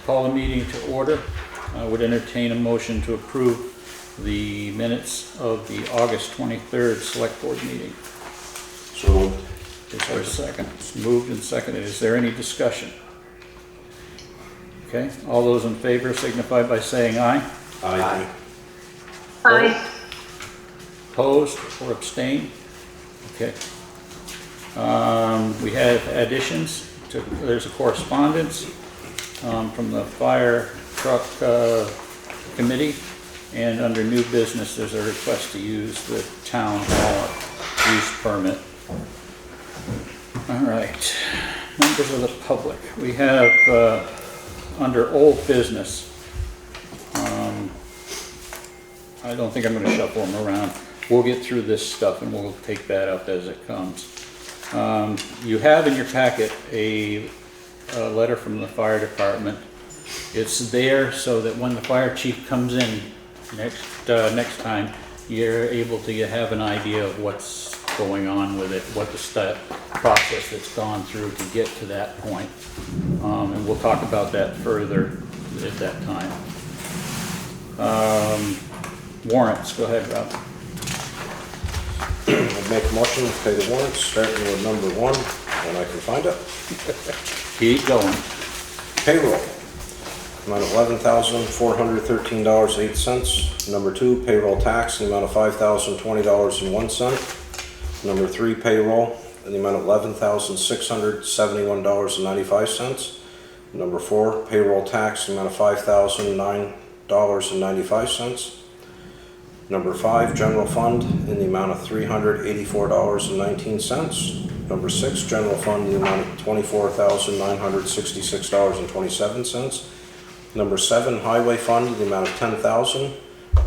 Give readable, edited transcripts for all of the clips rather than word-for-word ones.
Call the meeting to order. I would entertain a motion to approve the minutes of the August 23rd Select Board meeting. So moved. Is there a second? It's moved and seconded. Is there any discussion? Okay, all those in favor signify by saying aye. Aye. Aye. Opposed or abstained? Okay. We have additions. There's a correspondence from the fire truck committee, and under new business there's a request to use the town hall use permit. All right, members of the public, we have under old business, I don't think I'm going to shuffle them around. We'll get through this stuff and we'll take that up as it comes. You have in your packet a letter from the fire department. It's there so that when the fire chief comes in next time, you're able to have an idea of what's going on with it, what the process that's gone through to get to that point. And we'll talk about that further at that time. Warrants, go ahead, Rob. I'd make a motion to pay the warrants, starting with number 1, when I can find it. Keep going. Payroll, amount of $11,413.08. Number 2, payroll tax, in the amount of $5,020.01. Number 3, payroll, in the amount of $11,671.95. Number 4, payroll tax, in the amount of $5,009.95. Number 5, general fund, in the amount of $384.19. Number 6, general fund, in the amount of $24,966.27. Number 7, highway fund, in the amount of $10,000.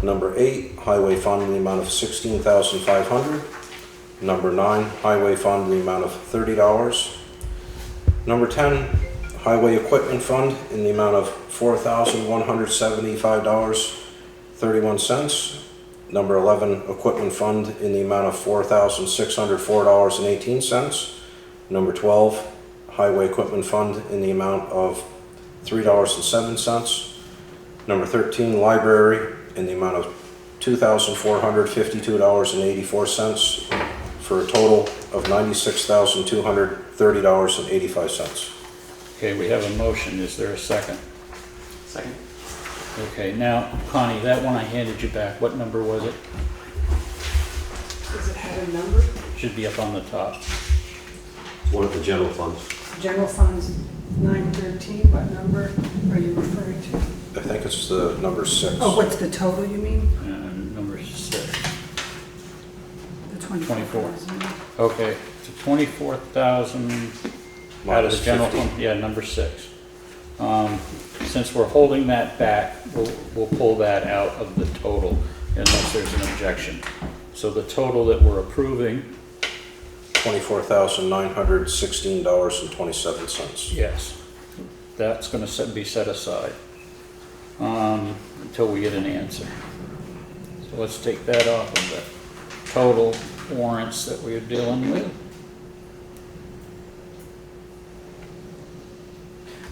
Number 8, highway fund, in the amount of $16,500. Number 9, highway fund, in the amount of $30. Number 10, highway equipment fund, in the amount of $4,175.31. Number 11, equipment fund, in the amount of $4,604.18. Number 12, highway equipment fund, in the amount of $3.07. Number 13, library, in the amount of $2,452.84, for a total of $96,230.85. Okay, we have a motion. Is there a second? Second. Okay, now, Connie, that one I handed you back, what number was it? Does it have a number? Should be up on the top. One of the general funds. General funds 913, what number are you referring to? I think it's the number 6. Oh, what's the total you mean? Number 6. The 24. Okay, so 24,000 out of the general fund, yeah, number 6. Since we're holding that back, we'll pull that out of the total unless there's an objection. So the total that we're approving, $24,916.27. yes, that's going to be set aside until we get an answer. So let's take that off of the total warrants that we're dealing with.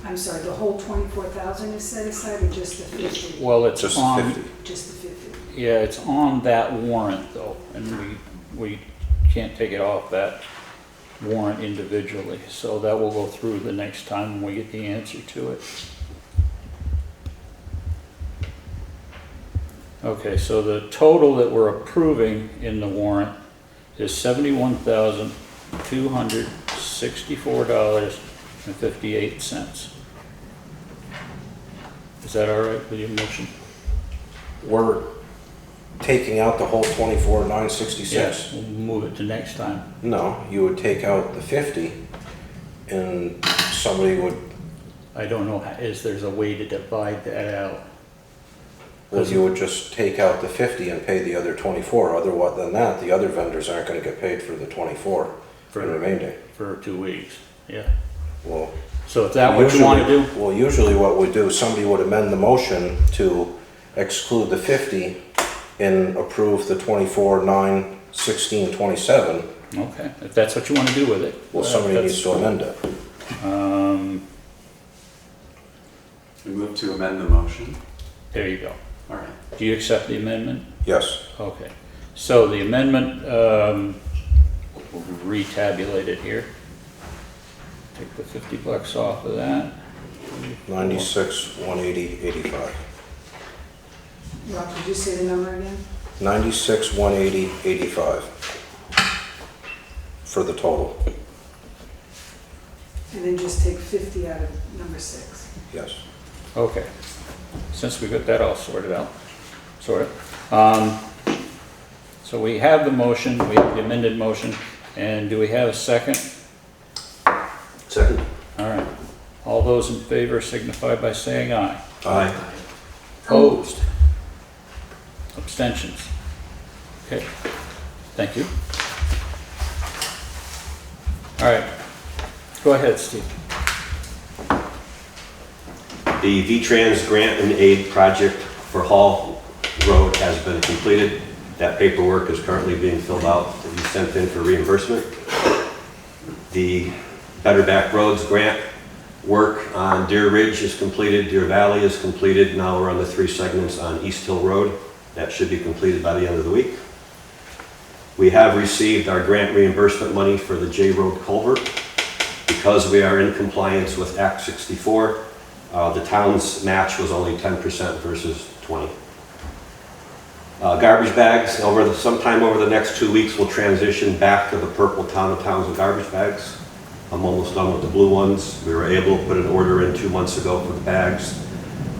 I'm sorry, the whole 24,000 is set aside or just the 50? Well, it's Just on, 50. Just the 50. yeah, it's on that warrant though, and we can't take it off that warrant individually. So that will go through the next time when we get the answer to it. Okay, so the total that we're approving in the warrant is $71,264.58. Is that all right with your motion? We're taking out the whole 24,966. Yes, we'll move it to next time. No, you would take out the 50 and somebody would, I don't know, there's a way to divide that out. well, you would just take out the 50 and pay the other 24. Other than that, the other vendors aren't going to get paid for the 24 for the remainder. For 2 weeks, yeah. Well, So is that what you want to do? Well, usually what we do, somebody would amend the motion to exclude the 50 and approve the 24,916.27. Okay, if that's what you want to do with it. Well, somebody that's- needs to amend it. We move to amend the motion. There you go. All right. Do you accept the amendment? Yes. Okay. So the amendment, we'll retabulate it here. Take the $50 off of that. 96, 180, 85. Rob, could you say the number again? 96, 180, 85 for the total. And then just take 50 out of number 6. Yes. Okay. Since we got that all sorted out. So we have the motion, we have the amended motion, and do we have a second? Second. All right. All those in favor signify by saying aye. Aye. Opposed? Abstentions? Okay. Thank you. All right. Go ahead, Steve. The V-Trans grant and aid project for Hall Road has been completed. That paperwork is currently being filled out to be sent in for reimbursement. The Better Back Roads grant work on Deer Ridge is completed, Deer Valley is completed. Now we're on the 3 segments on East Hill Road. That should be completed by the end of the week. We have received our grant reimbursement money for the J Road culvert. Because we are in compliance with Act 64, the town's match was only 10% versus 20%. Garbage bags, sometime over the next 2 weeks, we'll transition back to the purple Town of Townsend garbage bags. I'm almost done with the blue ones. We were able to put an order in 2 months ago for the bags.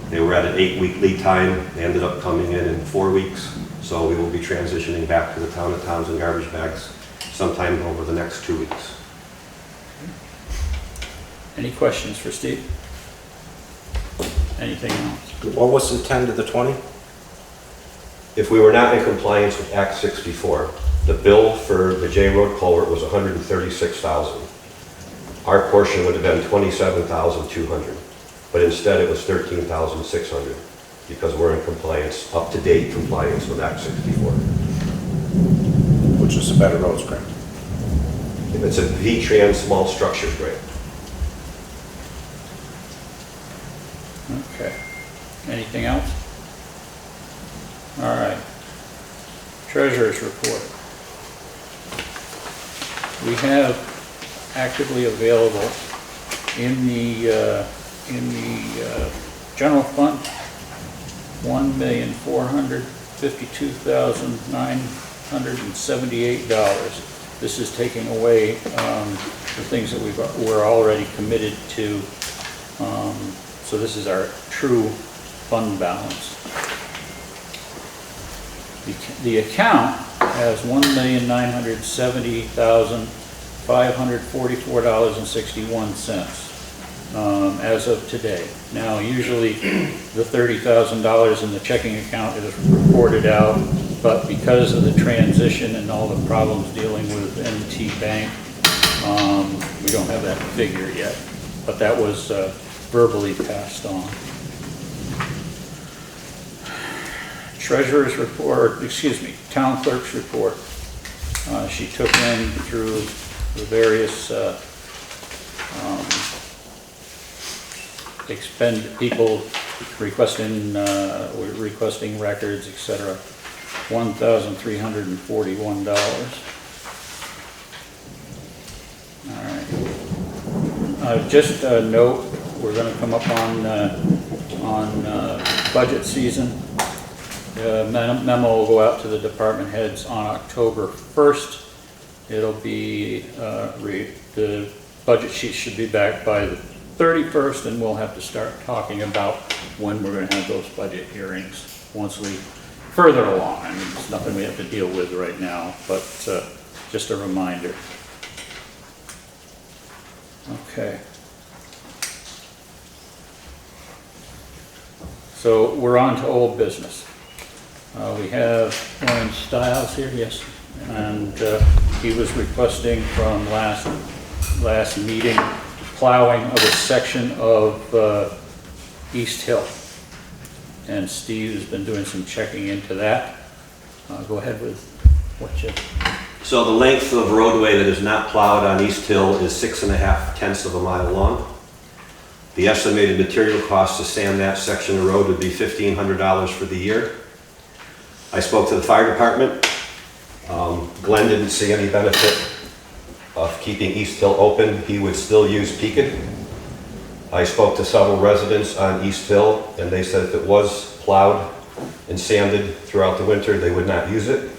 They were at an 8-week lead time. They ended up coming in 4 weeks. So we will be transitioning back to the Town of Townsend garbage bags sometime over the next 2 weeks. Any questions for Steve? Anything else? What was the 10 to the 20? If we were not in compliance with Act 64, the bill for the J Road culvert was $136,000. Our portion would have been $27,200, but instead it was $13,600 because we're in compliance, up-to-date compliance with Act 64. Which is a Better Roads grant. It's a V-Trans small structures grant. Okay. Anything else? All right. Treasurer's report. We have actively available in the general fund $1,452,978. This is taking away the things that we're already committed to. So this is our true fund balance. The account has $1,970,544.61 as of today. Now, usually the $30,000 in the checking account is reported out, but because of the transition and all the problems dealing with NT Bank, we don't have that figure yet, but that was verbally passed on. Treasurer's report, town clerk's report. She took in through the various people requesting records, etc. $1,341. All right. Just a note, we're going to come up on budget season. The memo will go out to the department heads on October 1st. It'll be, the budget sheet should be back by the 31st, and we'll have to start talking about when we're going to have those budget hearings once we further along. I mean, it's nothing we have to deal with right now, but just a reminder. Okay. So we're on to old business. We have Orin Stiles here, yes, and he was requesting from last meeting plowing of a section of East Hill. And Steve has been doing some checking into that. Go ahead with what you... So the length of roadway that is not plowed on East Hill is 6.5 tenths of a mile long. The estimated material cost to sand that section of road would be $1,500 for the year. I spoke to the fire department. Glenn didn't see any benefit of keeping East Hill open. He would still use Pekin. I spoke to several residents on East Hill, and they said if it was plowed and sanded throughout the winter, they would not use it.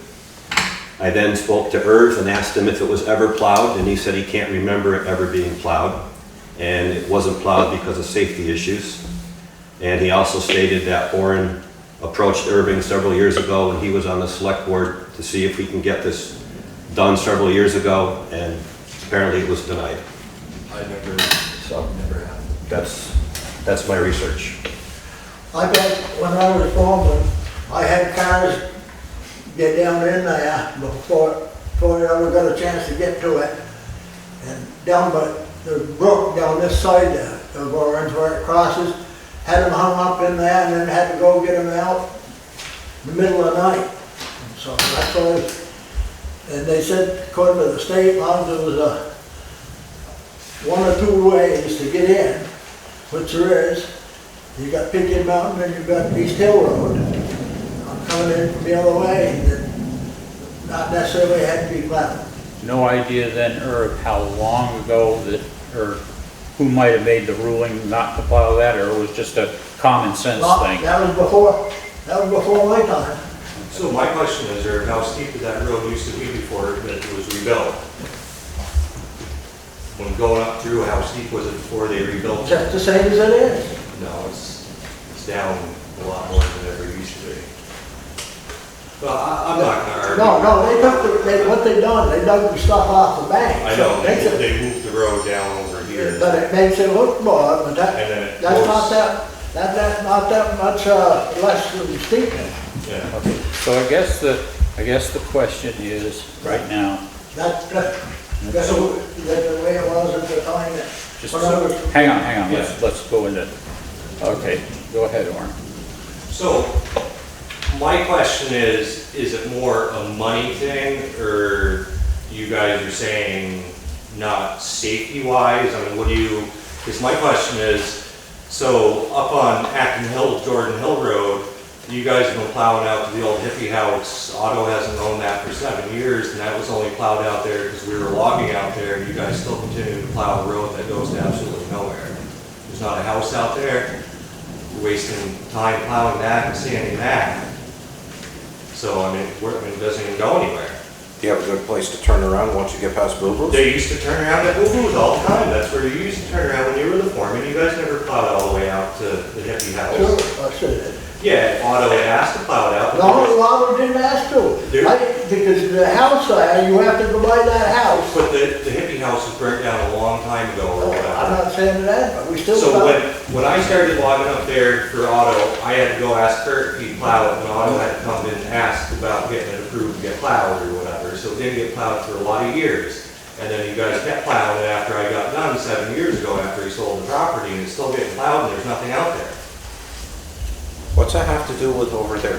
I then spoke to Irv and asked him if it was ever plowed, and he said he can't remember it ever being plowed, and it wasn't plowed because of safety issues. And he also stated that Orin approached Irving several years ago when he was on the select board to see if we can get this done several years ago, and apparently it was denied. So that's my research. I bet when I was foreman, I had cars get down in there before I ever got a chance to get to it. And down by the brook down this side of Orange where it crosses, had them hung up in there and then had to go get them out in the middle of the night. And so that's what and they said, according to the state, as long as there was one or two ways to get in, which there is. You got Pigeon Mountain and you've got East Hill Road. I'm coming in from the other way, that not necessarily had to be plowed. No idea then, Irv, how long ago that, or who might have made the ruling not to plow that, or it was just a common sense thing? That was before my time. So my question is, Eric, how steep did that road used to be before it was rebuilt? When going up through, how steep was it before they rebuilt it? Just the same as it is. No, it's down a lot more than it ever used to be. Well, I'm not gonna argue. No, they took what they done, they dug the stuff off the bank. I so know, it makes it- they moved the road down over here. But it makes it look broad, but And then it that's not goes- that's not that much, less than steepness. Yeah. Okay, so I guess the question is, right now, That's the way it was at the time that. just, when I was- hang on, let's go into, okay, go ahead, Orin. So, my question is it more a money thing, or you guys are saying not safety-wise? I mean, what do you, because my question is, so up on Acton Hill, Jordan Hill Road, you guys have been plowing out to the old hippie house. Otto hasn't owned that for 7 years, and that was only plowed out there because we were logging out there. You guys still continue to plow a road that goes to absolutely nowhere. There's not a house out there. You're wasting time plowing that and sanding that. So, I mean, it doesn't even go anywhere. Do you have a good place to turn around once you get past Boo Boo's? They used to turn around at Boo-Boo's all the time. That's where you used to turn around when you were the foreman. You guys never plowed all the way out to the hippie house. Sure, I should. Yeah, Otto had asked to plow it out. No, Robert didn't ask to. There- Because the house there, you have to go by that house. But the hippie house was burnt down a long time ago or I'm whatever. not saying that, but we still. So plow. when I started logging up there for Otto, I had to go ask Clerk if he'd plow it, and Otto had to come in and ask about getting it approved to get plowed or whatever. So it didn't get plowed for a lot of years. And then you guys kept plowing it after I got done 7 years ago after he sold the property, and it's still getting plowed and there's nothing out there. What's that have to do with over there?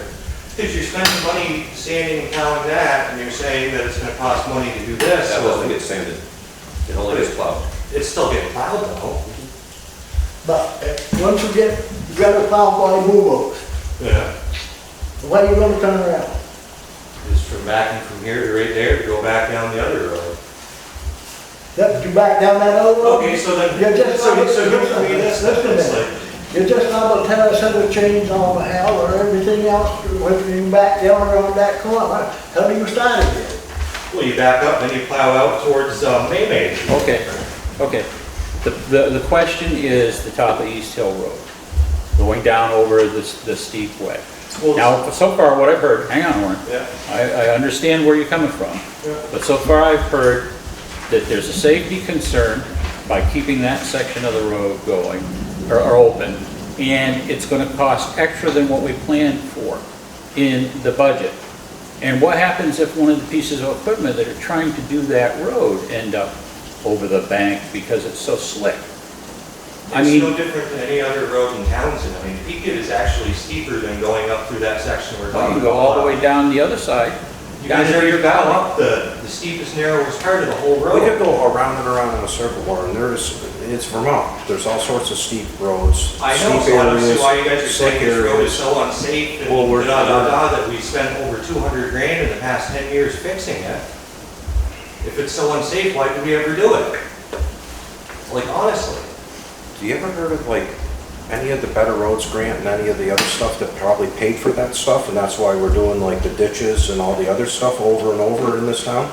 Because you're spending money sanding and plowing that, and you're saying that it's gonna cost money to do this. That so doesn't get sanded. It only gets plowed. It's still getting plowed though. But once you get plowed by Boo-Boo's, Yeah. when are you gonna turn around? Just from backing from here to right there to go back down the other road. Yep, you back down that other road? Okay, so then, You're just so not- you tell me this, listen a it's minute. like, You're just not gonna tell us how to change all the hell or everything else, when you back down around that corner. How do you start again? well, you back up, then you plow out towards May. Okay. The question is the top of East Hill Road, going down over the steep way. Now, so far, what I've heard, hang on, Warren. Yeah. I understand where you're coming from, but so far I've heard that there's a safety concern by keeping that section of the road going, or open, and it's gonna cost extra than what we planned for in the budget. And what happens if one of the pieces of equipment that are trying to do that road end up over the bank because it's so slick? I It's mean, no different than any other road in Townsend. I mean, Peakett is actually steeper than going up through that section we're you talking can about. go all the way down the other side. You down guys to already your plow valley. up the steepest, narrowest part of the whole We could road. go around and around in a circle, Warren. There's, it's Vermont. There's all sorts of steep roads. I know, steep so I don't see areas, why you guys are slick saying this road is areas. so unsafe and Well, we're- that we spent over 200 grand in the past 10 years fixing it. If it's so unsafe, why did we ever do it? Like, honestly. Do you ever heard of like any of the Better Roads grant and any of the other stuff that probably paid for that stuff? And that's why we're doing like the ditches and all the other stuff over and over in this town?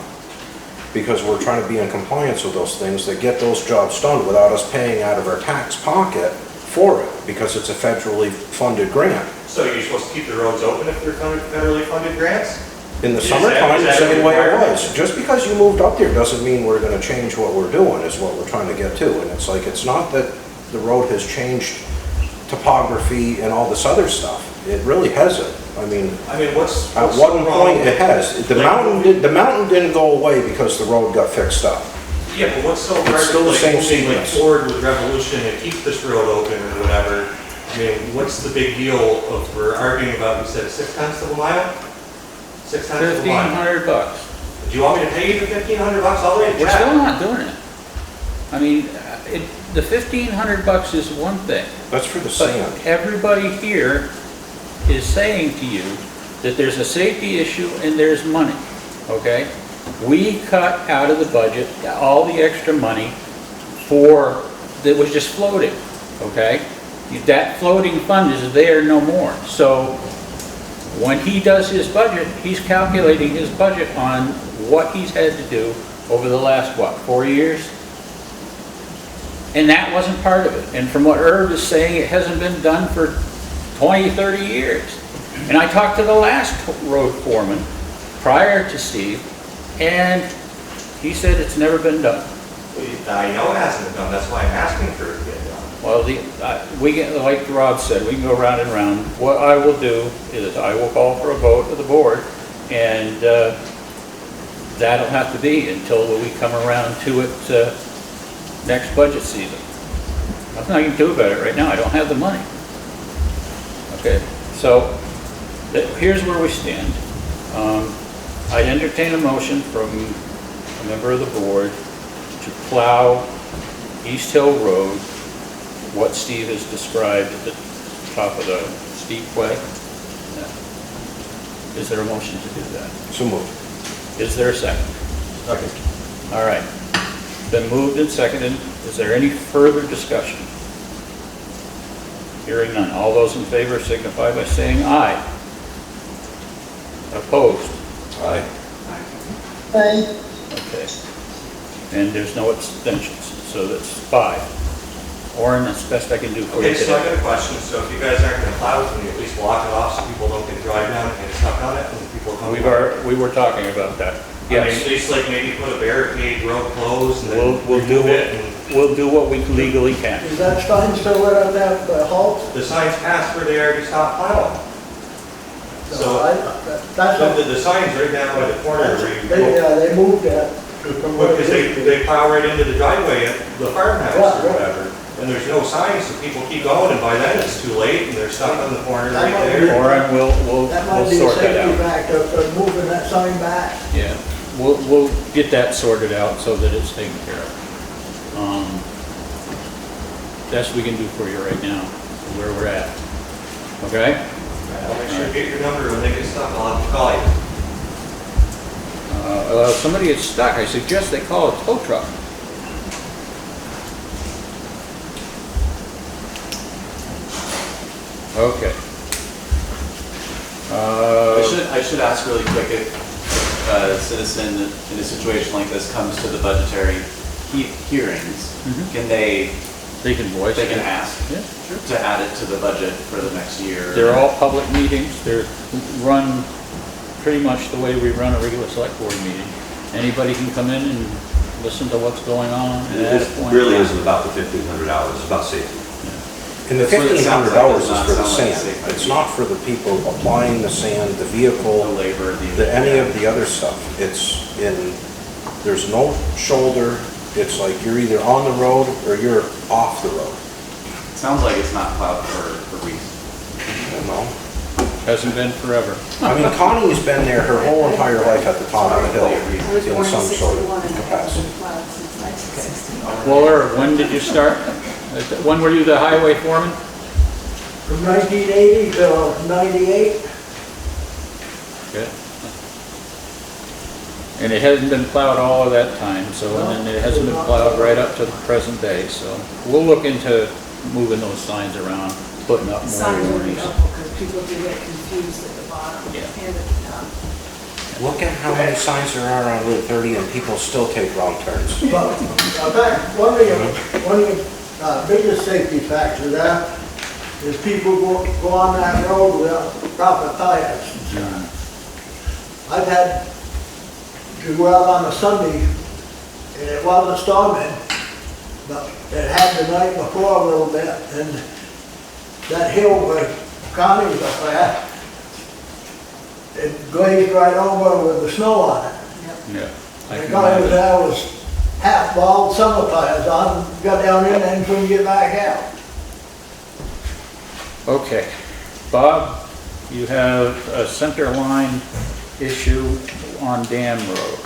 Because we're trying to be in compliance with those things that get those jobs done without us paying out of our tax pocket for it, because it's a federally funded grant. So you're supposed to keep the roads open if they're federally funded grants? In the Is summertime, the that a same way it requirement? was. Just because you moved up there doesn't mean we're gonna change what we're doing, is what we're trying to get to. And it's like, it's not that the road has changed topography and all this other stuff. It really hasn't. I mean, what's at so one wrong point with- it has. The like, mountain didn't go away because the road got fixed up. Yeah, but what's so hard still to the like same moving like sequence. forward with Revolution and keep this road open or whatever? I mean, what's the big deal of, we're arguing about, you said 6/10 of a mile? 6/10 of a mile. $1,500. Do you want me to pay you the $1,500? I'll write a We're still check. not doing it. I mean, the $1,500 is one thing. That's for the But sand. everybody here is saying to you that there's a safety issue and there's money, okay? We cut out of the budget all the extra money that was just floating, okay? That floating fund is there no more. So when he does his budget, he's calculating his budget on what he's had to do over the last, 4 years? And that wasn't part of it. And from what Herb is saying, it hasn't been done for 20, 30 years. And I talked to the last road foreman prior to Steve, and he said it's never been done. I know it hasn't been done, that's why I'm asking for it to get done. Well, like Rob said, we can go round and round. What I will do is I will call for a vote of the board, and that'll have to be until we come around to it next budget season. Nothing I can do about it right now, I don't have the money. Okay, so here's where we stand. I'd entertain a motion from a member of the board to plow East Hill Road, what Steve has described at the top of the steep way. Is there a motion to do that? So moved. Is there a second? All right. Been moved and seconded. Is there any further discussion? Hearing none. All those in favor signify by saying aye. Opposed? Aye. Okay. And there's no abstentions, so that's 5. Orin, that's the best I can do for you Okay, so I today. got a question, so if you guys aren't gonna plow, can you at least block it off so people don't get drive down and get stuck on it and people come? We were talking about that. I mean, Yes. at least like maybe put a barricade, road closed, and We'll then do remove it, and we'll do what we legally can. Is that sign still lit up there by Halt? the signs past where they already stopped plowing. So, That's, the sign's right down by the corner where you go, they moved that from where because it used to be. they plow right into the driveway at the farmhouse Right, or right. whatever. And there's no signs, so people keep going, and by then it's too late, and they're stuck on the corner That right might be- there. Orin, we'll That might be a sort that safety out. factor for moving that sign back. Yeah, we'll get that sorted out so that it's taken care of. Best we can do for you right now, where we're at. Okay? I'll make sure to get your number when they get stuck, I'll have to call you. If somebody gets stuck, I suggest they call a tow truck. Okay. I should ask really quick, if a citizen in a situation like this comes to the budgetary hearings, can they They can voice it. can ask Yeah, sure. to add it to the budget for the next year? They're all public meetings. They're run pretty much the way we run a regular select board meeting. Anybody can come in and listen to what's going on and add a It point. really isn't about the $1,500, it's about safety. And the That's what it sounds $1,500 like. is for the Does not sound like a sand. safe It's idea. not for the people applying the sand, the vehicle, The labor, any of the other stuff. There's no shoulder. It's like you're either on the road or you're off the road. Sounds like it's not plowed for weeks. You know? Hasn't been forever. I mean, Connie's been there her whole entire life at the top of the hill in some sort of capacity. Well, Irv, when did you start? When were you the highway foreman? From 1980 till 98. Okay. And it hasn't been plowed all of that time, so, and then it hasn't been plowed right up to the present day, so we'll look into moving those signs around, putting up more Signs will be warnings. helpful because people do get confused at the bottom Yeah. and at the top. Look at how many signs there are on Route 30 and people still take wrong turns. But, in fact, one of the biggest safety factors there is people go on that road without proper tires. I've had to go out on a Sunday, and it wasn't storming, but it had the night before a little bit, and that hill where Connie's up there, it glazed right over with the snow on it. Yeah. I The can guy was imagine. there was half bald, summer tires on, got down in there and couldn't get back out. Okay, Bob, you have a center line issue on Dam Road.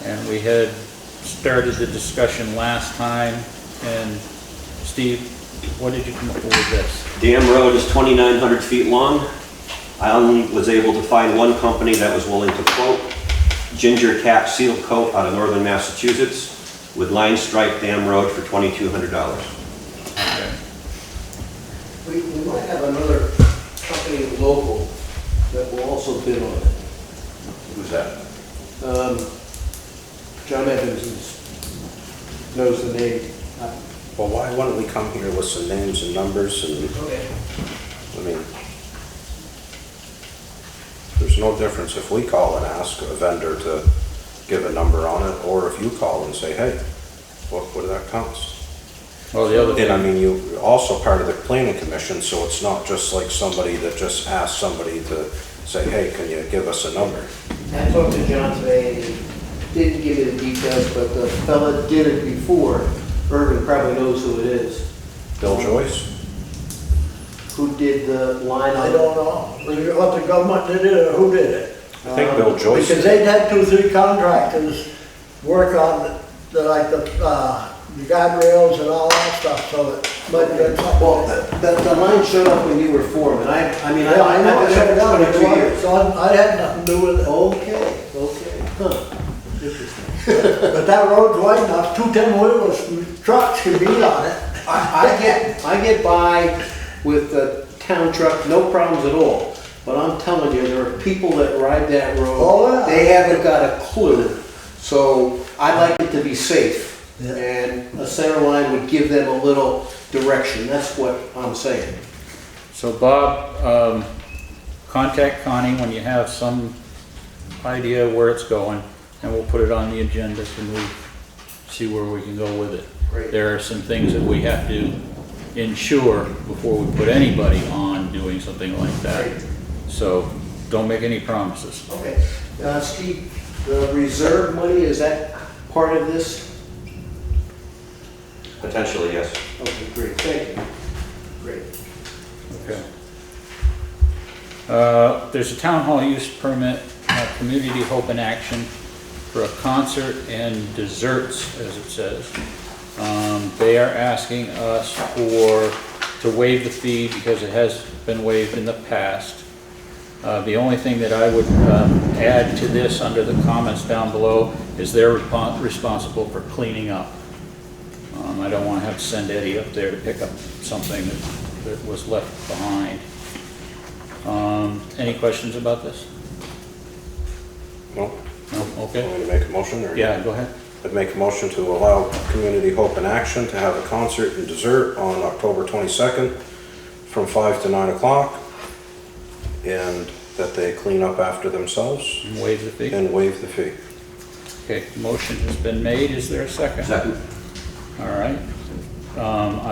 And we had started the discussion last time, and Steve, what did you come up with this? Dam Road is 2,900 feet long. I only was able to find one company that was willing to quote Ginger Cap Seal Coat out of northern Massachusetts with line stripe Dam Road for $2,200. Okay. We might have another company local that will also bid on it. Who's that? John Evans knows the name. Well, why wouldn't we come here with some names and numbers and, Okay. I mean, there's no difference if we call and ask a vendor to give a number on it, or if you call and say, hey, what would that cost? Well, the other And I thing, mean, you're also part of the planning commission, so it's not just like somebody that just asks somebody to say, hey, can you give us a number? I talked to John today, and he didn't give me the details, but the fella did it before. Irvin probably knows who it is. Bill Joyce? Who did the line I on? don't know what the government did it or who did it. I think Bill Joyce. Because they'd had 2 or 3 contractors work on the guardrails and all that stuff, so it might be something. Well, the line showed up when you were foreman. I mean, Yeah, I know, I've I been shut it there down, for 22 years. so I had nothing to do with it. Okay, huh, interesting. But that road's wide enough, 2 10-wheelers, trucks could beat on it. I get by with the town truck, no problems at all. But I'm telling you, there are people that ride that road. Oh, yeah. They haven't got a clue. So I like it to be safe. Yeah. And a center line would give them a little direction. That's what I'm saying. so Bob, contact Connie when you have some idea where it's going, and we'll put it on the agenda to move, see where we can go with it. Great. There are some things that we have to ensure before we put anybody on doing something like that. Great. So don't make any promises. Okay. Steve, the reserve money, is that part of this? Potentially, yes. Okay, great, thank you. Great. Okay. There's a town hall use permit, Community Hope in Action for a concert and desserts, as it says. They are asking us to waive the fee because it has been waived in the past. The only thing that I would add to this under the comments down below is they're responsible for cleaning up. I don't want to have to send Eddie up there to pick up something that was left behind. Any questions about this? No? No? Okay. Want me to make a motion, or? Yeah, go ahead. I'd make a motion to allow Community Hope in Action to have a concert and dessert on October 22nd from 5 to 9 o'clock, and that they clean up after themselves And waive the fee? and waive the fee. Okay, motion has been made. Is there a second? Second. All right.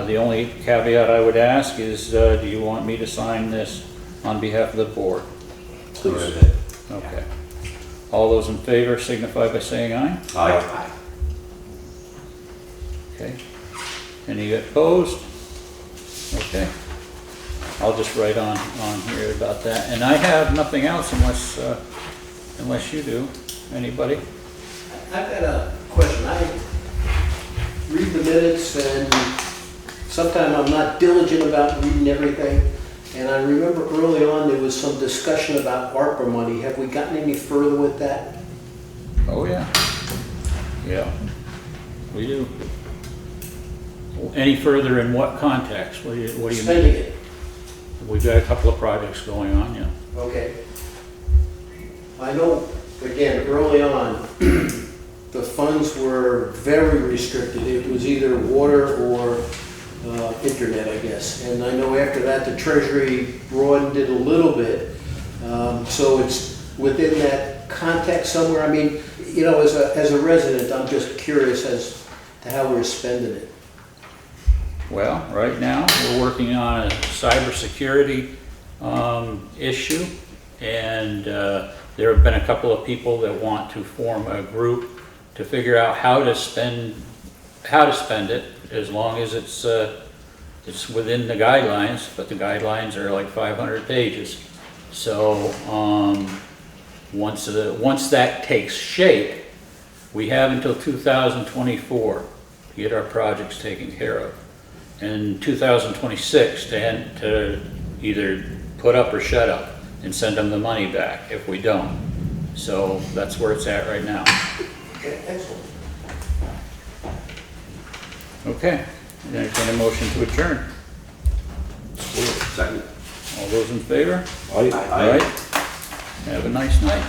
The only caveat I would ask is, do you want me to sign this on behalf of the board? Please. Okay. All those in favor signify by saying aye. Aye. Okay. Any opposed? Okay. I'll just write on here about that. And I have nothing else unless you do. Anybody? I've got a question. I read the minutes and sometimes I'm not diligent about reading everything. And I remember early on there was some discussion about ARPA money. Have we gotten any further with that? Oh, yeah. Yeah, we do. Any further in what context? What do you mean? Spending it. We've got a couple of projects going on, yeah. Okay. I know, again, early on, the funds were very restricted. It was either water or internet, I guess. And I know after that, the Treasury broadened it a little bit. So it's within that context somewhere. I mean, you know, as a resident, I'm just curious as to how we're spending it. Well, right now, we're working on a cybersecurity issue, and there have been a couple of people that want to form a group to figure out how to spend it, as long as it's within the guidelines, but the guidelines are like 500 pages. So once that takes shape, we have until 2024 to get our projects taken care of. And 2026 to either put up or shut up and send them the money back if we don't. So that's where it's at right now. Okay, excellent. Okay, entertain a motion to adjourn. Second. All those in favor? Aye. All right. Have a nice night.